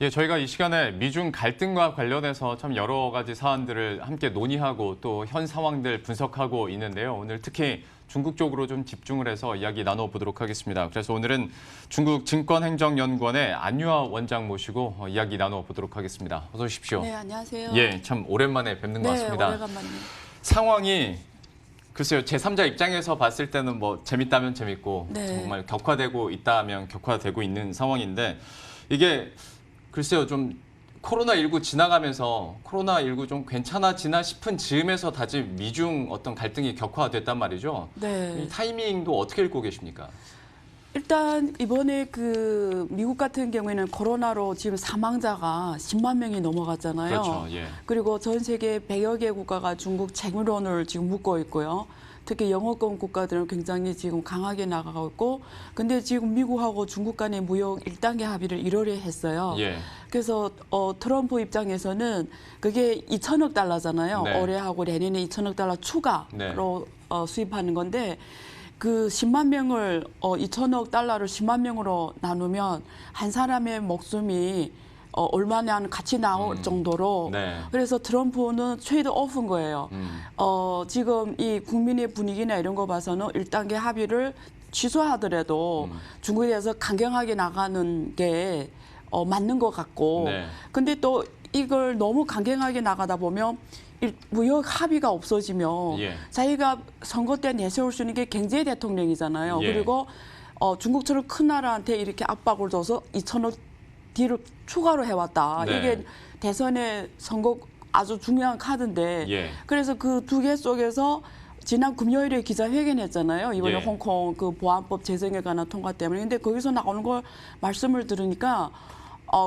예, 저희가 이 시간에 미중 갈등과 관련해서 참 여러 가지 사안들을 함께 논의하고 또 현 상황들 분석하고 있는데요. 오늘 특히 중국 쪽으로 좀 집중을 해서 이야기 나눠보도록 하겠습니다. 그래서 오늘은 중국 증권행정연구원의 안유아 원장 모시고 이야기 나눠보도록 하겠습니다. 어서 오십시오. 네, 안녕하세요. 예, 참 오랜만에 뵙는 것 같습니다. 네, 오래간만에. 상황이 글쎄요, 제3자 입장에서 봤을 때는 뭐 재밌다면 재밌고 네. 정말 격화되고 있다면 격화되고 있는 상황인데 이게 글쎄요, 좀 코로나19 지나가면서 코로나19 좀 괜찮아지나 싶은 즈음에서 다시 미중 어떤 갈등이 격화됐단 말이죠. 네. 이 타이밍도 어떻게 읽고 계십니까? 일단 이번에 그 미국 같은 경우에는 코로나로 지금 사망자가 10만 명이 넘어갔잖아요. 그렇죠. 예. 그리고 전 세계 100여 개 국가가 중국 채무론을 지금 묶고 있고요. 특히 영어권 국가들은 굉장히 지금 강하게 나가고 있고, 근데 지금 미국하고 중국 간의 무역 1단계 합의를 1월에 했어요. 예. 그래서 트럼프 입장에서는 그게 2천억 달러잖아요. 네. 올해하고 내년에 2천억 달러 추가로 네. 수입하는 건데, 그 10만 명을 2천억 달러를 10만 명으로 나누면 한 사람의 목숨이 얼마나 같이 나올 정도로. 네. 그래서 트럼프는 트레이드 오프인 거예요. 지금 이 국민의 분위기나 이런 거 봐서는 1단계 합의를 취소하더라도 중국에 대해서 강경하게 나가는 게 맞는 것 같고. 네. 근데 또 이걸 너무 강경하게 나가다 보면 무역 합의가 없어지면 예. 자기가 선거 때 내세울 수 있는 게 경제 대통령이잖아요. 예. 그리고 중국처럼 큰 나라한테 이렇게 압박을 줘서 2천억 뒤를 추가로 해왔다. 네. 이게 대선의 선거 아주 중요한 카드인데. 예. 그래서 그 두 개 속에서 지난 금요일에 기자회견했잖아요. 이번에 예. 홍콩 그 보안법 제정에 관한 통과 때문에. 근데 거기서 나오는 걸 말씀을 들으니까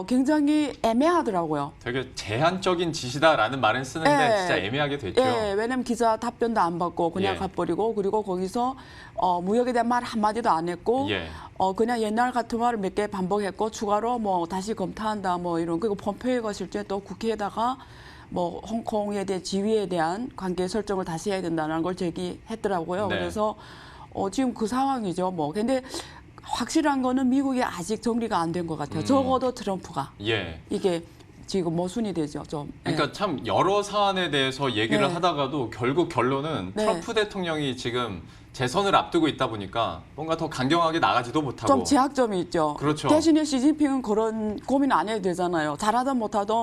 굉장히 애매하더라고요. 되게 제한적인 지시다라는 말은 쓰는데 예. 진짜 애매하게 됐죠. 예, 왜냐면 기자 답변도 안 받고 그냥 예. 가버리고, 그리고 거기서 무역에 대한 말 한마디도 안 했고, 예. 그냥 옛날 같은 말을 몇 개 반복했고, 추가로 뭐 다시 검토한다 뭐 이런. 그리고 폼페이오가 실제 또 국회에다가 뭐 홍콩에 대한 지위에 대한 관계 설정을 다시 해야 된다는 걸 제기했더라고요. 네. 그래서 지금 그 상황이죠. 뭐 근데 확실한 거는 미국이 아직 정리가 안 된 것 같아요. 적어도 트럼프가. 예. 이게 지금 모순이 되죠, 좀. 예. 그러니까 참 여러 사안에 대해서 얘기를 네. 하다가도 결국 결론은 네. 트럼프 대통령이 지금 재선을 앞두고 있다 보니까 뭔가 더 강경하게 나가지도 못하고. 좀 제약점이 있죠. 그렇죠. 대신에 시진핑은 그런 고민 안 해도 되잖아요. 잘하든 못하든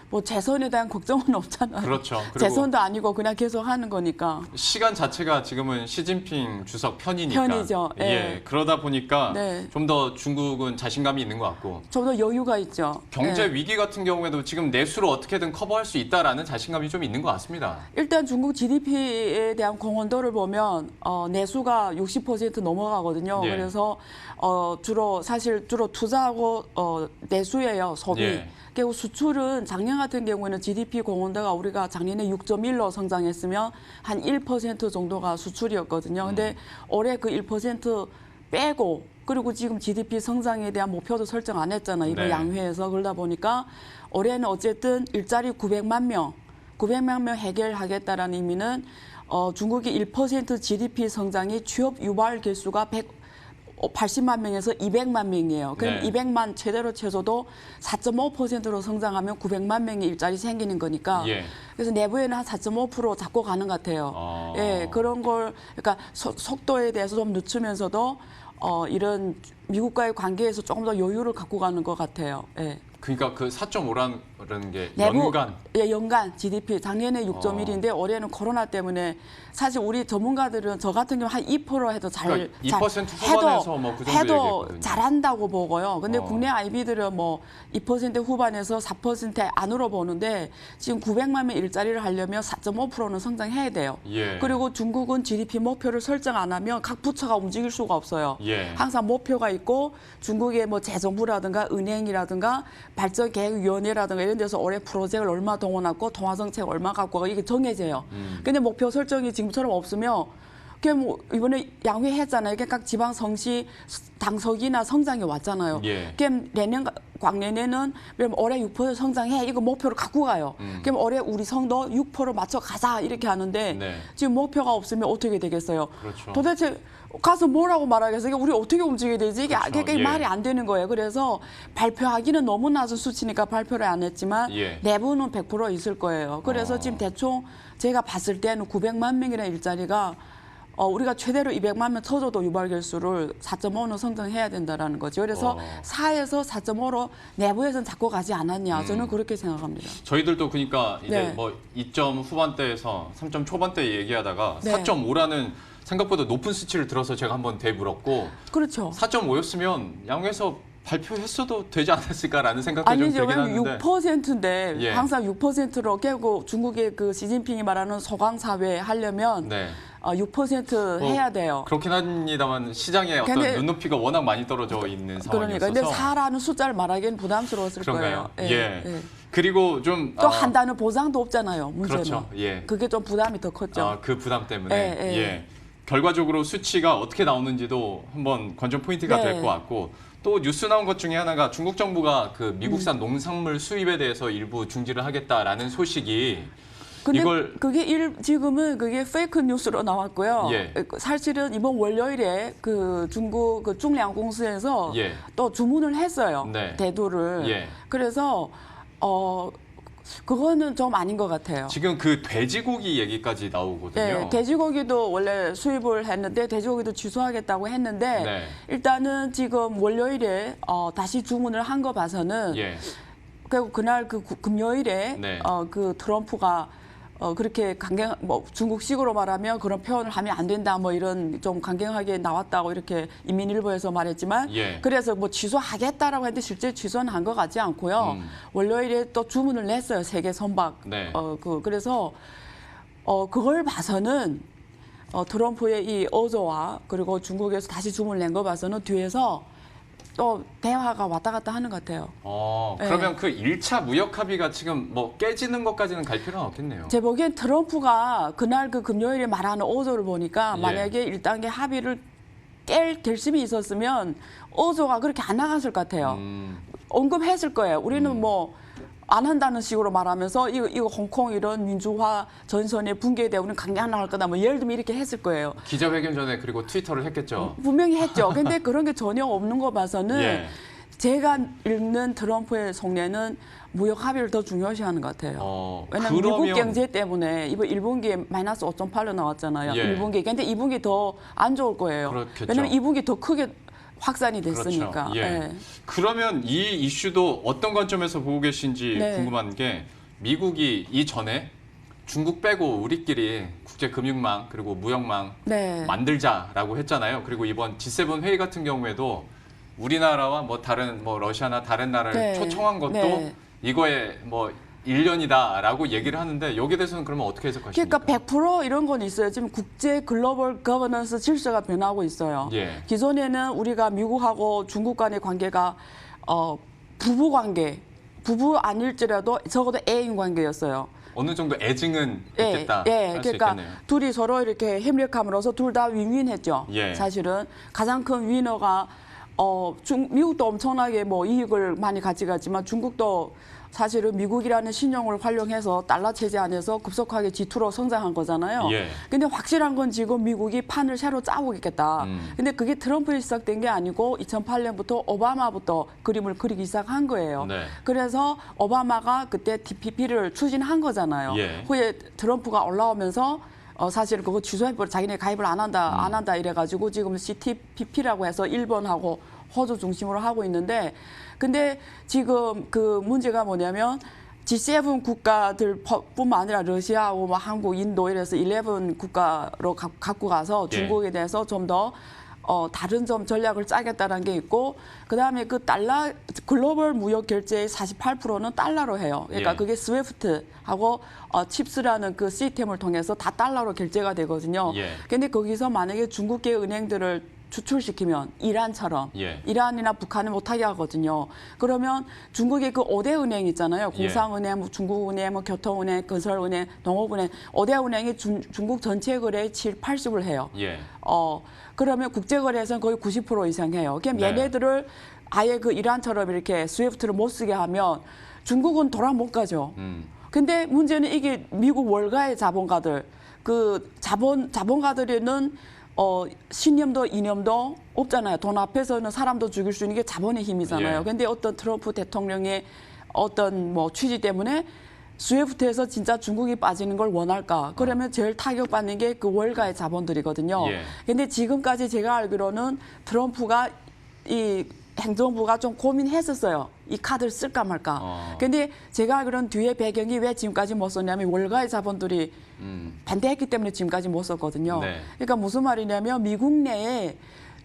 뭐 재선에 대한 걱정은 없잖아요. 그렇죠. 그리고 재선도 아니고 그냥 계속 하는 거니까. 시간 자체가 지금은 시진핑 주석 편이니까. 편이죠. 예. 예. 그러다 보니까 네. 좀 더 중국은 자신감이 있는 것 같고. 좀 더 여유가 있죠. 경제 예. 위기 같은 경우에도 지금 내수로 어떻게든 커버할 수 있다라는 자신감이 좀 있는 것 같습니다. 일단 중국 GDP에 대한 공헌도를 보면 내수가 60% 넘어가거든요. 예. 그래서 주로 투자하고 내수예요, 소비. 예. 그리고 수출은 작년 같은 경우에는 GDP 공헌도가 우리가 작년에 6.1로 성장했으면 한 1% 정도가 수출이었거든요. 근데 올해 그 1% 빼고, 그리고 지금 GDP 성장에 대한 목표도 설정 안 했잖아요. 이거 네. 양회에서. 그러다 보니까 올해는 어쨌든 일자리 900만 명 해결하겠다라는 의미는 중국의 1% GDP 성장이 취업 유발 개수가 180만 명에서 200만 명이에요. 그럼 네. 200만 최저도 4.5%로 성장하면 900만 명의 일자리 생기는 거니까. 예. 그래서 내부에는 한 4.5% 잡고 가는 것 같아요. 예, 그런 걸 그러니까 속도에 대해서 좀 늦추면서도 이런 미국과의 관계에서 조금 더 여유를 갖고 가는 것 같아요. 예. 그러니까 그 4.5라는 게 내부, 연간. 예, 연간 GDP 작년에 6.1인데 올해는 코로나 때문에 사실 우리 전문가들은 저 같은 경우 한 2% 해도 그러니까 2% 후반에서 뭐 그 정도 해도 얘기했거든요. 잘한다고 보고요. 근데 어. 국내 IB들은 뭐 2% 후반에서 4% 안으로 보는데 지금 900만 명 일자리를 하려면 4.5%는 성장해야 돼요. 예. 그리고 중국은 GDP 목표를 설정 안 하면 각 부처가 움직일 수가 없어요. 예. 항상 목표가 있고 중국의 뭐 재정부라든가 은행이라든가 발전계획위원회라든가 이런 데서 올해 프로젝트를 얼마 동원하고 통화정책 얼마 갖고 가고 이게 정해져요. 근데 목표 설정이 지금처럼 없으면 그게 뭐 이번에 양회했잖아요. 그러니까 각 지방 성시 당석이나 성장이 왔잖아요. 예. 그럼 내년 광내년은 그럼 올해 6% 성장해 이거 목표를 갖고 가요. 그럼 올해 우리 성도 6% 맞춰 가자 이렇게 하는데 네. 지금 목표가 없으면 어떻게 되겠어요? 그렇죠. 도대체 가서 뭐라고 말하겠어요? 우리 어떻게 움직여야 되지? 이게 그렇죠. 그게 예. 말이 안 되는 거예요. 그래서 발표하기는 너무 낮은 수치니까 발표를 안 했지만 예. 내부는 100% 있을 거예요. 그래서 지금 대충 제가 봤을 때는 900만 명이라는 일자리가 우리가 최대로 200만 명 터져도 유발 결수를 4.5는 성장해야 된다라는 거죠. 그래서 4에서 4.5로 내부에서는 잡고 가지 않았냐. 저는 그렇게 생각합니다. 저희들도 그러니까 이제 네. 뭐 2점 후반대에서 3점 초반대 얘기하다가 네. 4.5라는 생각보다 높은 수치를 들어서 제가 한번 되물었고 그렇죠. 4.5였으면 양회에서 발표했어도 되지 않았을까라는 생각도 좀 아니죠. 들긴 왜냐면 하는데 6%인데 예. 항상 6%로 깨고 중국의 그 시진핑이 말하는 소강 사회 하려면 네. 6% 해야 돼요. 그렇긴 합니다만 시장에 어떤 근데- 눈높이가 워낙 많이 떨어져 있는 그러니까 근데 상황이어서 4라는 숫자를 말하기는 부담스러웠을 그런가요? 거예요. 예. 그리고 좀 또 한다는 보장도 없잖아요. 문제는. 그렇죠. 예. 그게 좀 부담이 더 컸죠. 그 부담 때문에 예, 예. 결과적으로 수치가 어떻게 나오는지도 한번 관전 포인트가 네. 될 것 같고 또 뉴스 나온 것 중에 하나가 중국 정부가 그 미국산 농산물 수입에 대해서 일부 중지를 하겠다라는 소식이 근데 이걸 지금은 그게 페이크 뉴스로 나왔고요. 예. 사실은 이번 월요일에 그 중국 그 중량 공司에서 예. 또 주문을 했어요. 네. 대두를. 예. 그래서 그거는 좀 아닌 것 같아요. 지금 그 돼지고기 얘기까지 나오거든요. 네, 돼지고기도 원래 수입을 했는데 돼지고기도 취소하겠다고 했는데 네. 일단은 지금 월요일에 다시 주문을 한 거 봐서는 예. 그리고 그날 그 금요일에 네. 그 트럼프가 그렇게 뭐 중국식으로 말하면 그런 표현을 하면 안 된다 뭐 이런 좀 강경하게 나왔다고 이렇게 인민일보에서 말했지만 예. 그래서 뭐 취소하겠다라고 했는데 실제 취소는 한 것 같지 않고요. 월요일에 또 주문을 냈어요. 세계 선박. 네. 그래서 그걸 봐서는 트럼프의 이 어조와 그리고 중국에서 다시 주문을 낸 거 봐서는 뒤에서 또 대화가 왔다 갔다 하는 것 같아요. 그러면 그 1차 무역 합의가 지금 뭐 깨지는 것까지는 갈 필요는 없겠네요. 제 보기엔 트럼프가 그날 그 금요일에 말하는 어조를 보니까 예. 만약에 1단계 합의를 깰 결심이 있었으면 어조가 그렇게 안 나갔을 것 같아요. 언급했을 거예요. 우리는 뭐 안 한다는 식으로 말하면서 이거 홍콩 이런 민주화 전선의 붕괴에 우리는 강경 나갈 거다. 뭐 예를 들면 이렇게 했을 거예요. 기자회견 전에 그리고 트위터를 했겠죠. 분명히 했죠. 근데 그런 게 전혀 없는 거 봐서는 예. 제가 읽는 트럼프의 속내는 무역 합의를 더 중요시하는 것 같아요. 왜냐하면 미국 경제 때문에 이번 1분기에 마이너스 5.8로 나왔잖아요. 예. 1분기. 근데 2분기 더 안 좋을 거예요. 그렇겠죠. 왜냐하면 2분기 더 크게 확산이 됐으니까. 그렇죠. 예. 그러면 이 이슈도 어떤 관점에서 보고 계신지 네. 궁금한 게 미국이 이전에 중국 빼고 우리끼리 국제금융망 그리고 무역망 네. 만들자라고 했잖아요. 그리고 이번 G7 회의 같은 경우에도 우리나라와 뭐 다른 뭐 러시아나 다른 나라를 네. 초청한 것도 네. 이거에 뭐 일련이다라고 얘기를 하는데 여기에 대해서는 그러면 어떻게 해석하십니까? 그러니까 100% 이런 건 있어요. 지금 국제 글로벌 거버넌스 질서가 변하고 있어요. 예. 기존에는 우리가 미국하고 중국 간의 관계가 부부 관계, 부부 아닐지라도 적어도 애인 관계였어요. 어느 정도 애증은 있겠다 예, 할 수 그러니까 있겠네요. 둘이 서로 이렇게 협력함으로써 둘 다 윈윈했죠. 예. 사실은 가장 큰 위너가 미국도 엄청나게 뭐 이익을 많이 가져갔지만 중국도 사실은 미국이라는 신용을 활용해서 달러 체제 안에서 급속하게 G2로 성장한 거잖아요. 예. 근데 확실한 건 지금 미국이 판을 새로 짜고 있겠다. 근데 그게 트럼프에 시작된 게 아니고 2008년부터 오바마부터 그림을 그리기 시작한 거예요. 네. 그래서 오바마가 그때 TPP를 추진한 거잖아요. 예. 후에 트럼프가 올라오면서 사실은 그거 취소해버려 자기네 가입을 안 한다 이래가지고 지금 CTPP라고 해서 일본하고 호주 중심으로 하고 있는데 근데 지금 그 문제가 뭐냐면 G7 국가들뿐만 아니라 러시아하고 뭐 한국, 인도 이래서 11 국가로 갖고 가서 중국에 대해서 좀 더 다른 좀 전략을 짜겠다는 게 있고 그다음에 그 달러 글로벌 무역 결제의 48%는 달러로 해요. 그러니까 예. 그게 스위프트하고 칩스라는 그 시스템을 통해서 다 달러로 결제가 되거든요. 예. 근데 거기서 만약에 중국계 은행들을 추출시키면 이란처럼 예. 이란이나 북한을 못하게 하거든요. 그러면 중국의 그 5대 은행 있잖아요. 예. 공상은행, 뭐 중국은행, 뭐 교통은행, 건설은행, 농업은행 5대 은행이 중국 전체 거래의 70~80%을 해요. 예. 그러면 국제거래에서는 거의 90% 이상 해요. 그럼 네. 얘네들을 아예 그 이란처럼 이렇게 스위프트를 못 쓰게 하면 중국은 돌아 못 가죠. 근데 문제는 이게 미국 월가의 자본가들, 그 자본가들에는 신념도 이념도 없잖아요. 돈 앞에서는 사람도 죽일 수 있는 게 자본의 힘이잖아요. 예. 근데 어떤 트럼프 대통령의 어떤 뭐 취지 때문에 스위프트에서 진짜 중국이 빠지는 걸 원할까? 그러면 제일 타격받는 게 그 월가의 자본들이거든요. 예. 근데 지금까지 제가 알기로는 트럼프가 이 행정부가 좀 고민했었어요. 이 카드를 쓸까 말까. 근데 제가 알기로는 뒤에 배경이 왜 지금까지 못 썼냐면 월가의 자본들이 반대했기 때문에 지금까지 못 썼거든요. 네. 그러니까 무슨 말이냐면 미국 내에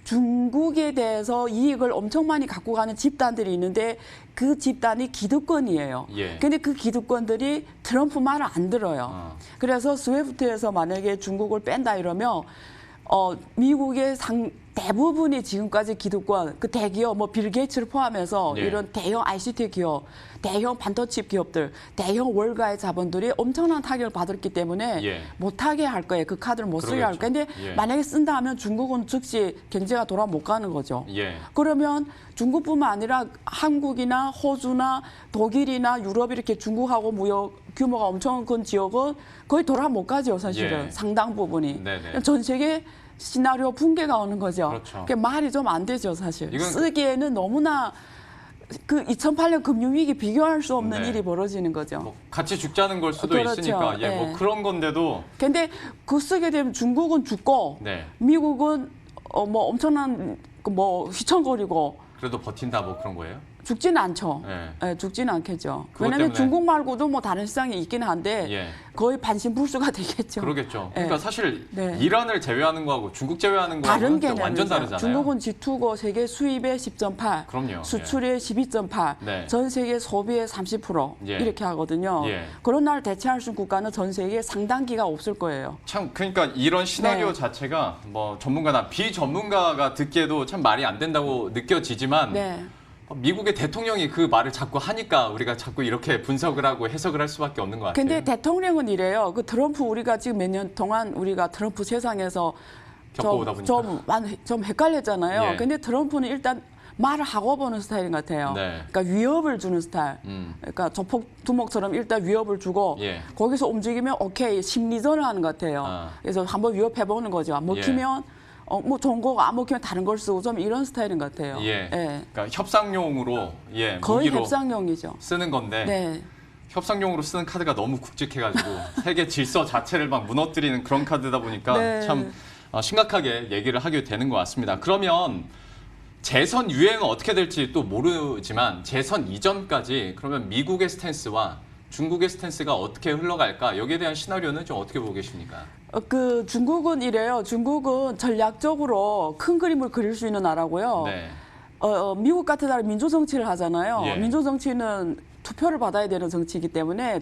중국에 대해서 이익을 엄청 많이 갖고 가는 집단들이 있는데 그 집단이 기득권이에요. 예. 근데 그 기득권들이 트럼프 말을 안 들어요. 그래서 스위프트에서 만약에 중국을 뺀다 이러면 미국의 대부분이 지금까지 기득권, 그 대기업, 뭐 빌 게이츠를 포함해서 예. 이런 대형 ICT 기업, 대형 반도체 기업들, 대형 월가의 자본들이 엄청난 타격을 받았기 때문에 예. 못하게 할 거예요. 그 카드를 못 쓰게 할 그러겠죠. 거예요. 근데 예. 만약에 쓴다 하면 중국은 즉시 경제가 돌아 못 가는 거죠. 예. 그러면 중국뿐만 아니라 한국이나 호주나 독일이나 유럽 이렇게 중국하고 무역 규모가 엄청 큰 지역은 거의 돌아 못 가죠, 사실은. 예. 상당 부분이. 네네. 전 세계 시나리오 붕괴가 오는 거죠. 그렇죠. 그게 말이 좀 안 되죠, 사실. 이건 쓰기에는 너무나 그 2008년 금융위기 비교할 수 없는 네. 일이 벌어지는 거죠. 뭐 같이 죽자는 걸 수도 그렇죠. 있으니까 예, 네. 뭐 그런 건데도 근데 그 쓰게 되면 중국은 죽고 네. 미국은 뭐 엄청난 뭐 휘청거리고 그래도 버틴다 뭐 그런 거예요? 죽지는 않죠. 네. 예, 죽지는 않겠죠. 그것 왜냐하면 때문에- 중국 말고도 뭐 다른 시장이 있긴 한데 예. 거의 반신불수가 되겠죠. 그러겠죠. 예. 그러니까 사실 네. 이란을 제외하는 거하고 중국 제외하는 다른 거하고는 또 개념이죠. 완전 다르잖아요. 중국은 G2고 세계 수입의 10.8, 그럼요. 수출의 12.8, 네. 전 세계 소비의 30% 예. 이렇게 하거든요. 예. 그런 날 대체할 수 있는 국가는 전 세계에 상당기가 없을 거예요. 참 그러니까 이런 시나리오 네. 자체가 뭐 전문가나 비전문가가 듣기에도 참 말이 안 된다고 느껴지지만 네. 미국의 대통령이 그 말을 자꾸 하니까 우리가 자꾸 이렇게 분석을 하고 해석을 할 수밖에 없는 것 같아요. 근데 대통령은 이래요. 그 트럼프 우리가 지금 몇 년 동안 우리가 트럼프 세상에서 겪어오다 보니까. 좀 헷갈렸잖아요. 예. 근데 트럼프는 일단 말을 하고 보는 스타일인 것 같아요. 네. 그러니까 위협을 주는 스타일. 그러니까 조폭 두목처럼 일단 위협을 주고 예. 거기서 움직이면 오케이 심리전을 하는 것 같아요. 아. 그래서 한번 위협해 보는 거죠. 안 먹히면 뭐 좋은 거고 안 먹히면 다른 걸 쓰고 좀 이런 스타일인 것 같아요. 예. 예. 그러니까 협상용으로 예, 거의 무기로 협상용이죠. 쓰는 건데 네. 협상용으로 쓰는 카드가 너무 굵직해가지고 세계 질서 자체를 막 무너뜨리는 그런 카드다 보니까 네. 참 심각하게 얘기를 하게 되는 것 같습니다. 그러면 재선 유행은 어떻게 될지 또 모르지만 재선 이전까지 그러면 미국의 스탠스와 중국의 스탠스가 어떻게 흘러갈까 여기에 대한 시나리오는 좀 어떻게 보고 계십니까? 그 중국은 이래요. 중국은 전략적으로 큰 그림을 그릴 수 있는 나라고요. 네. 미국 같은 나라 민주 정치를 하잖아요. 예. 민주 정치는 투표를 받아야 되는 정치이기 때문에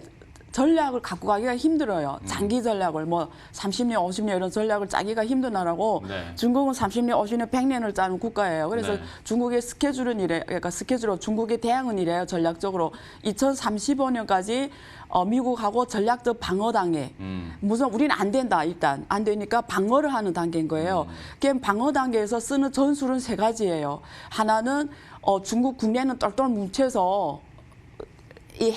전략을 갖고 가기가 힘들어요. 장기 전략을 뭐 30년, 50년 이런 전략을 짜기가 힘든 나라고 네. 중국은 30년, 50년, 100년을 짜는 국가예요. 그래서 네. 중국의 스케줄은 이래, 그러니까 스케줄로 중국의 대항은 이래요. 전략적으로 2035년까지 미국하고 전략적 방어 단계. 무슨 우리는 안 된다 일단 안 되니까 방어를 하는 단계인 거예요. 그럼 방어 단계에서 쓰는 전술은 세 가지예요. 하나는 중국 국내는 똘똘 뭉쳐서 이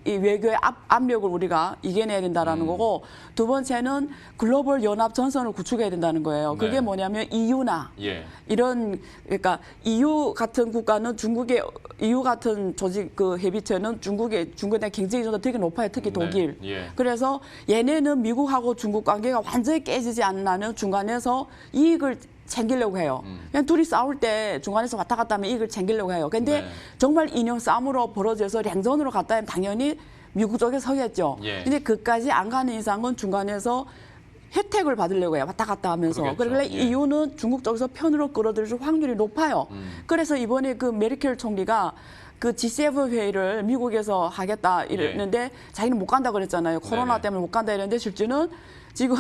외교의 압력을 우리가 이겨내야 된다라는 거고 두 번째는 글로벌 연합 전선을 구축해야 된다는 거예요. 그게 네. 뭐냐면 EU나 예. 이런 그러니까 EU 같은 국가는 중국의 EU 같은 조직 그 협의체는 중국에 대한 경제 의존도 되게 높아요. 특히 독일. 네. 예. 그래서 얘네는 미국하고 중국 관계가 완전히 깨지지 않는 중간에서 이익을 챙기려고 해요. 그냥 둘이 싸울 때 중간에서 왔다 갔다 하면 이익을 챙기려고 해요. 근데 네. 정말 인형 싸움으로 벌어져서 랭전으로 갔다 하면 당연히 미국 쪽에 서겠죠. 예. 근데 그까지 안 가는 이상은 중간에서 혜택을 받으려고 해요. 왔다 갔다 하면서. 그러겠죠. 그러길래 예. EU는 중국 쪽에서 편으로 끌어들일 확률이 높아요. 그래서 이번에 그 메르켈 총리가 그 G7 회의를 미국에서 하겠다 이랬는데 자기는 못 간다 그랬잖아요. 코로나 네네. 때문에 못 간다 이랬는데 실제는 지금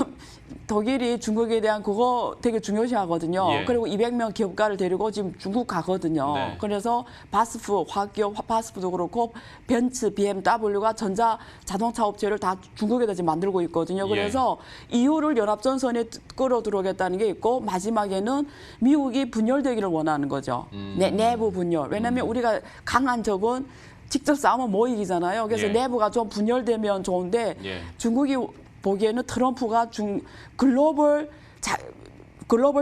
독일이 중국에 대한 그거 되게 중요시하거든요. 예. 그리고 200명 기업가를 데리고 지금 중국 가거든요. 네. 그래서 바스프, 화학기업 바스프도 그렇고 벤츠, BMW가 전자 자동차 업체를 다 중국에다 지금 만들고 있거든요. 예. 그래서 EU를 연합전선에 끌어들어오겠다는 게 있고 마지막에는 미국이 분열되기를 원하는 거죠. 내부 분열. 왜냐하면 우리가 강한 적은 직접 싸우면 못 이기잖아요. 그래서 예. 내부가 좀 분열되면 좋은데 예. 중국이 보기에는 트럼프가 글로벌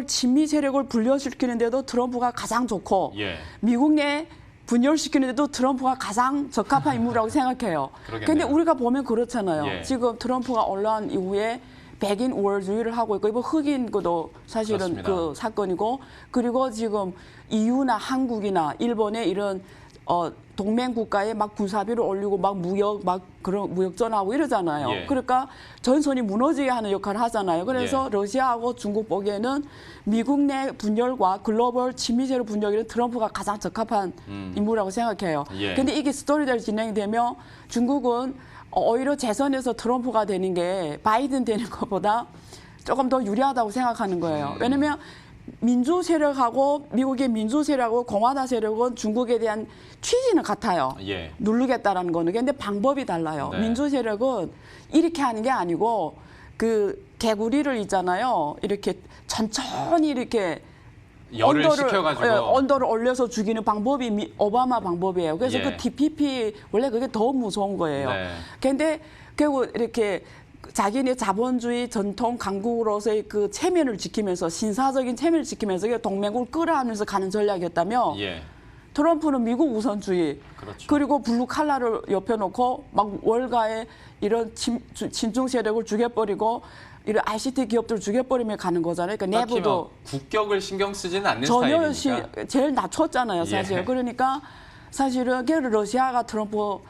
친미 세력을 분열시키는데도 트럼프가 가장 좋고 예. 미국 내 분열시키는데도 트럼프가 가장 적합한 인물이라고 생각해요. 그러겠네요. 그런데 우리가 보면 그렇잖아요. 예. 지금 트럼프가 올라온 이후에 백인 우월주의를 하고 있고 이거 흑인 것도 사실은 그렇습니다. 그 사건이고 그리고 지금 EU나 한국이나 일본의 이런 동맹 국가에 막 군사비를 올리고 막 그런 무역 전하고 이러잖아요. 예. 그러니까 전선이 무너지게 하는 역할을 하잖아요. 그래서 예. 러시아하고 중국 보기에는 미국 내 분열과 글로벌 친미세력 분열에는 트럼프가 가장 적합한 인물이라고 생각해요. 예. 근데 이게 스토리대로 진행되면 중국은 오히려 재선에서 트럼프가 되는 게 바이든 되는 것보다 조금 더 유리하다고 생각하는 거예요. 왜냐면 민주 세력하고 미국의 민주 세력하고 공화당 세력은 중국에 대한 취지는 같아요. 예. 누르겠다라는 거는. 근데 방법이 달라요. 네. 민주 세력은 이렇게 하는 게 아니고 그 개구리를 있잖아요. 이렇게 천천히 이렇게 열을 식혀가지고. 언더를 올려서 죽이는 방법이 오바마 방법이에요. 그래서 예. 그 TPP 원래 그게 더 무서운 거예요. 네. 근데 결국 이렇게 자기네 자본주의 전통 강국으로서의 그 체면을 지키면서 신사적인 체면을 지키면서 동맹국을 끌어안으면서 가는 전략이었다며 예. 트럼프는 미국 우선주의 그렇죠. 그리고 블루 칼라를 옆에 놓고 막 월가의 이런 친중 세력을 죽여버리고 이런 ICT 기업들을 죽여버리며 가는 거잖아요. 그러니까 딱히 내부도 뭐 국격을 신경 쓰지는 않는 전혀 스타일이니까. 제일 낮췄잖아요, 사실. 예. 그러니까 사실은 러시아가 트럼프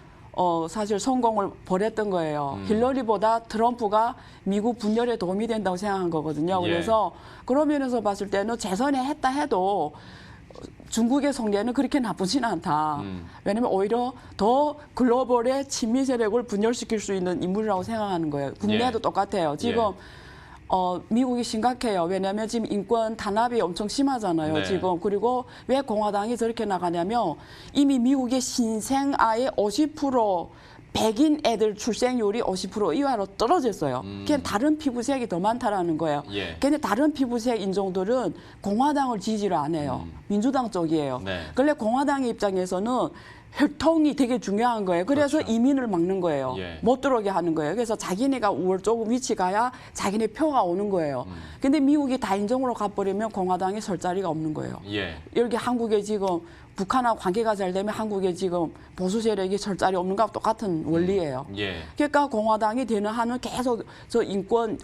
사실 성공을 벌였던 거예요. 힐러리보다 트럼프가 미국 분열에 도움이 된다고 생각한 거거든요. 예. 그래서 그런 면에서 봤을 때는 재선에 했다 해도 중국의 성내는 그렇게 나쁘지는 않다. 왜냐하면 오히려 더 글로벌의 친미 세력을 분열시킬 수 있는 인물이라고 생각하는 거예요. 국내도 예. 똑같아요. 지금 미국이 심각해요. 왜냐하면 지금 인권 탄압이 엄청 심하잖아요. 네. 지금. 그리고 왜 공화당이 저렇게 나가냐면 이미 미국의 신생아의 50% 백인 애들 출생률이 50% 이하로 떨어졌어요. 그냥 다른 피부색이 더 많다라는 거예요. 예. 근데 다른 피부색 인종들은 공화당을 지지를 안 해요. 민주당 쪽이에요. 네. 근데 공화당의 입장에서는 혈통이 되게 중요한 거예요. 그래서 그렇죠. 이민을 막는 거예요. 예. 못 들어오게 하는 거예요. 그래서 자기네가 우월적 위치 가야 자기네 표가 오는 거예요. 근데 미국이 다인종으로 가버리면 공화당에 설 자리가 없는 거예요. 예. 여기 한국에 지금 북한하고 관계가 잘 되면 한국에 지금 보수 세력이 설 자리 없는 거하고 똑같은 원리예요. 예. 그러니까 공화당이 되는 한은 계속 저 인권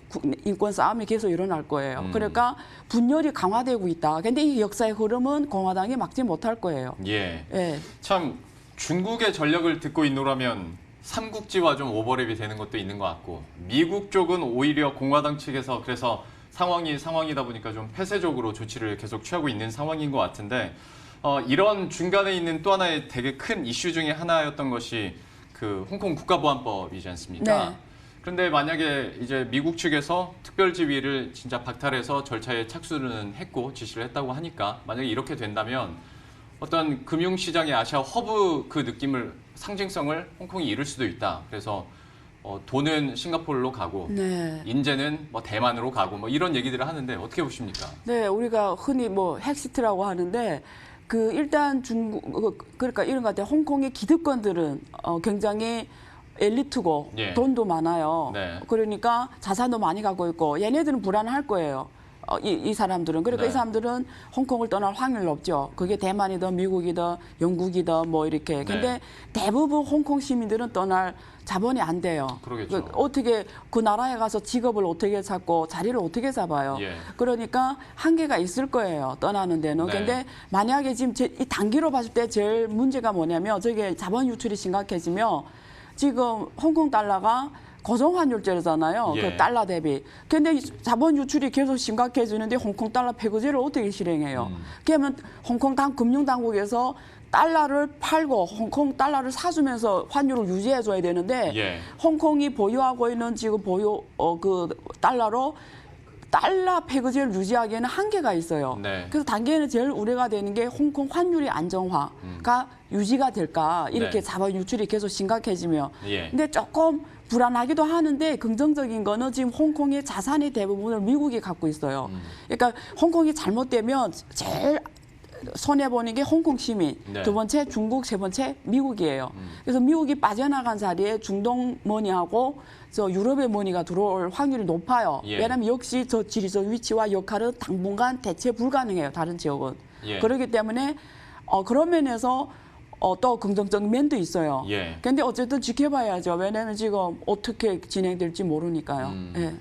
싸움이 계속 일어날 거예요. 그러니까 분열이 강화되고 있다. 근데 이 역사의 흐름은 공화당이 막지 못할 거예요. 예. 예. 참 중국의 전력을 듣고 있노라면 삼국지와 좀 오버랩이 되는 것도 있는 것 같고 미국 쪽은 오히려 공화당 측에서 그래서 상황이다 보니까 좀 폐쇄적으로 조치를 계속 취하고 있는 상황인 것 같은데 이런 중간에 있는 또 하나의 되게 큰 이슈 중에 하나였던 것이 그 홍콩 국가보안법이지 않습니까? 네. 그런데 만약에 이제 미국 측에서 특별지휘를 진짜 박탈해서 절차에 착수는 했고 지시를 했다고 하니까 만약에 이렇게 된다면 어떤 금융시장의 아시아 허브 그 느낌을 상징성을 홍콩이 잃을 수도 있다. 그래서 돈은 싱가포르로 가고 네. 인재는 뭐 대만으로 가고 뭐 이런 얘기들을 하는데 어떻게 보십니까? 네, 우리가 흔히 뭐 핵시트라고 하는데 일단 그러니까 이런 것 같아요. 홍콩의 기득권들은 굉장히 엘리트고 예. 돈도 많아요. 네. 그러니까 자산도 많이 갖고 있고 얘네들은 불안할 거예요. 이 사람들은. 그러니까 네. 이 사람들은 홍콩을 떠날 확률이 없죠. 그게 대만이든 미국이든 영국이든 뭐 이렇게. 근데 네. 대부분 홍콩 시민들은 떠날 자본이 안 돼요. 그러겠죠. 어떻게 그 나라에 가서 직업을 어떻게 찾고 자리를 어떻게 잡아요. 예. 그러니까 한계가 있을 거예요. 떠나는 데는. 네. 근데 만약에 지금 이 단기로 봤을 때 제일 문제가 뭐냐면 저게 자본 유출이 심각해지면 지금 홍콩 달러가 고정환율제잖아요. 예. 그 달러 대비. 근데 자본 유출이 계속 심각해지는데 홍콩 달러 폐거제를 어떻게 실행해요? 그러면 홍콩 금융당국에서 달러를 팔고 홍콩 달러를 사주면서 환율을 유지해줘야 되는데 예. 홍콩이 보유하고 있는 지금 그 달러로 달러 패거지를 유지하기에는 한계가 있어요. 네. 그래서 단계는 제일 우려가 되는 게 홍콩 환율의 안정화가 유지가 될까 이렇게 네. 자본 유출이 계속 심각해지며. 예. 근데 조금 불안하기도 하는데 긍정적인 거는 지금 홍콩의 자산의 대부분을 미국이 갖고 있어요. 그러니까 홍콩이 잘못되면 제일 손해보는 게 홍콩 시민, 네. 두 번째 중국, 세 번째 미국이에요. 그래서 미국이 빠져나간 자리에 중동 머니하고 저 유럽의 머니가 들어올 확률이 높아요. 예. 왜냐하면 역시 저 지리적 위치와 역할은 당분간 대체 불가능해요. 다른 지역은. 예. 그렇기 때문에 그런 면에서 또 긍정적인 면도 있어요. 예. 근데 어쨌든 지켜봐야죠. 왜냐하면 지금 어떻게 진행될지 모르니까요. 예.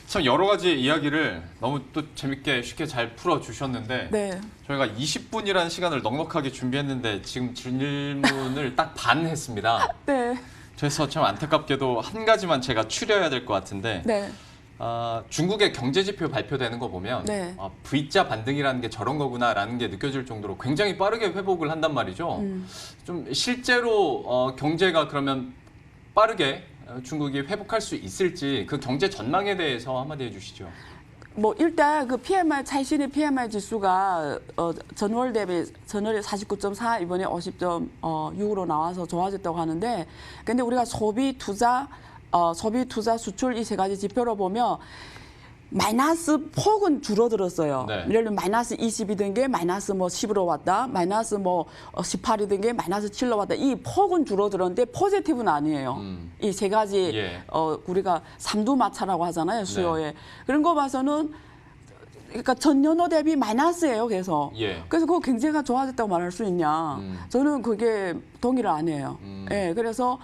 참 여러 가지 이야기를 너무 또 재밌게 쉽게 잘 풀어주셨는데 네. 저희가 20분이라는 시간을 넉넉하게 준비했는데 지금 질문을 딱 반 했습니다. 네. 그래서 참 안타깝게도 한 가지만 제가 추려야 될 것 같은데 네. 중국의 경제 지표 발표되는 거 보면 네. V자 반등이라는 게 저런 거구나라는 게 느껴질 정도로 굉장히 빠르게 회복을 한단 말이죠. 좀 실제로 경제가 그러면 빠르게 중국이 회복할 수 있을지 그 경제 전망에 대해서 한마디 해주시죠. 뭐 일단 그 PMI 차이신의 PMI 지수가 전월 대비 전월에 49.4 이번에 50.6으로 나와서 좋아졌다고 하는데 근데 우리가 소비 투자 수출 이 세 가지 지표로 보면 마이너스 폭은 줄어들었어요. 네. 예를 들면 마이너스 20이던 게 마이너스 뭐 10으로 왔다. 마이너스 뭐 18이던 게 마이너스 7로 왔다. 이 폭은 줄어들었는데 포지티브는 아니에요. 이 세 가지 예. 우리가 삼두마차라고 하잖아요. 수요에. 그런 거 봐서는 그러니까 전년도 대비 마이너스예요. 계속. 예. 그래서 그 경제가 좋아졌다고 말할 수 있냐. 저는 그게 동의를 안 해요. 예, 그래서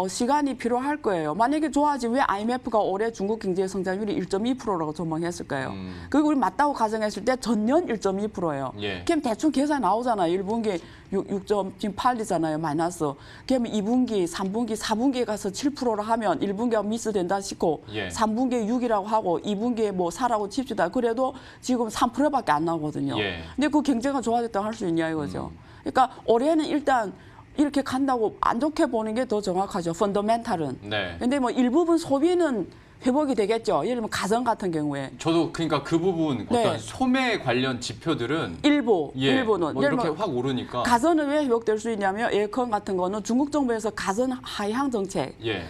시간이 필요할 거예요. 만약에 좋아지면 왜 IMF가 올해 중국 경제 성장률이 1.2%라고 전망했을까요? 그리고 우리 맞다고 가정했을 때 전년 1.2%예요. 예. 그럼 대충 계산 나오잖아요. 1분기 6.8이잖아요. 마이너스. 그러면 2분기, 3분기, 4분기에 가서 7%로 하면 1분기가 미스된다 싶고 예. 3분기에 6이라고 하고 2분기에 뭐 4라고 칩시다. 그래도 지금 3%밖에 안 나오거든요. 예. 근데 그 경제가 좋아졌다고 할 수 있냐 이거죠. 그러니까 올해는 일단 이렇게 간다고 안 좋게 보는 게 더 정확하죠. 펀더멘탈은. 네. 근데 뭐 일부분 소비는 회복이 되겠죠. 예를 들면 가전 같은 경우에. 저도 그러니까 그 부분 네. 어떤 소매 관련 지표들은 일부는. 뭐 예를 이렇게 들면 확 오르니까 가전은 왜 회복될 수 있냐면 에어컨 같은 거는 중국 정부에서 가전 하향 정책, 예.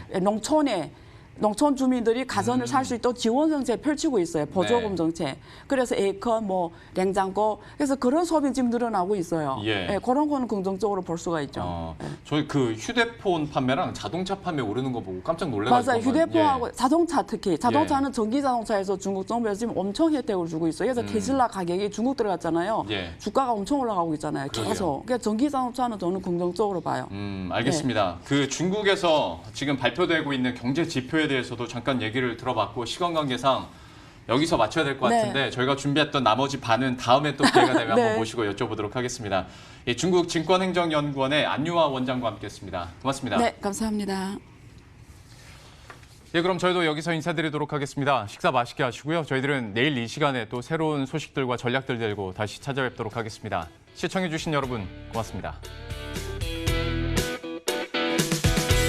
농촌 주민들이 가전을 살 수 있도록 지원 정책 펼치고 있어요. 보조금 네. 정책. 그래서 에어컨, 뭐 냉장고, 그래서 그런 소비 지금 늘어나고 있어요. 예. 그런 거는 긍정적으로 볼 수가 있죠. 저희 그 휴대폰 판매랑 자동차 판매 오르는 거 보고 깜짝 놀래가지고 맞아요. 휴대폰하고 자동차 특히. 자동차는 예. 전기 자동차에서 중국 정부에서 지금 엄청 혜택을 주고 있어요. 그래서 테슬라 가격이 중국 들어갔잖아요. 예. 주가가 엄청 올라가고 있잖아요. 그러게요. 계속. 그러니까 전기 자동차는 저는 긍정적으로 봐요. 알겠습니다. 그 중국에서 지금 발표되고 있는 경제 지표에 대해서도 잠깐 얘기를 들어봤고 시간 관계상 여기서 맞춰야 될 것 네. 같은데 저희가 준비했던 나머지 반은 다음에 또 기회가 되면 네. 한번 모시고 여쭤보도록 하겠습니다. 중국 증권행정연구원의 안유아 원장과 함께했습니다. 고맙습니다. 네, 감사합니다. 네, 그럼 저희도 여기서 인사드리도록 하겠습니다. 식사 맛있게 하시고요. 저희들은 내일 이 시간에 또 새로운 소식들과 전략들 들고 다시 찾아뵙도록 하겠습니다. 시청해주신 여러분 고맙습니다.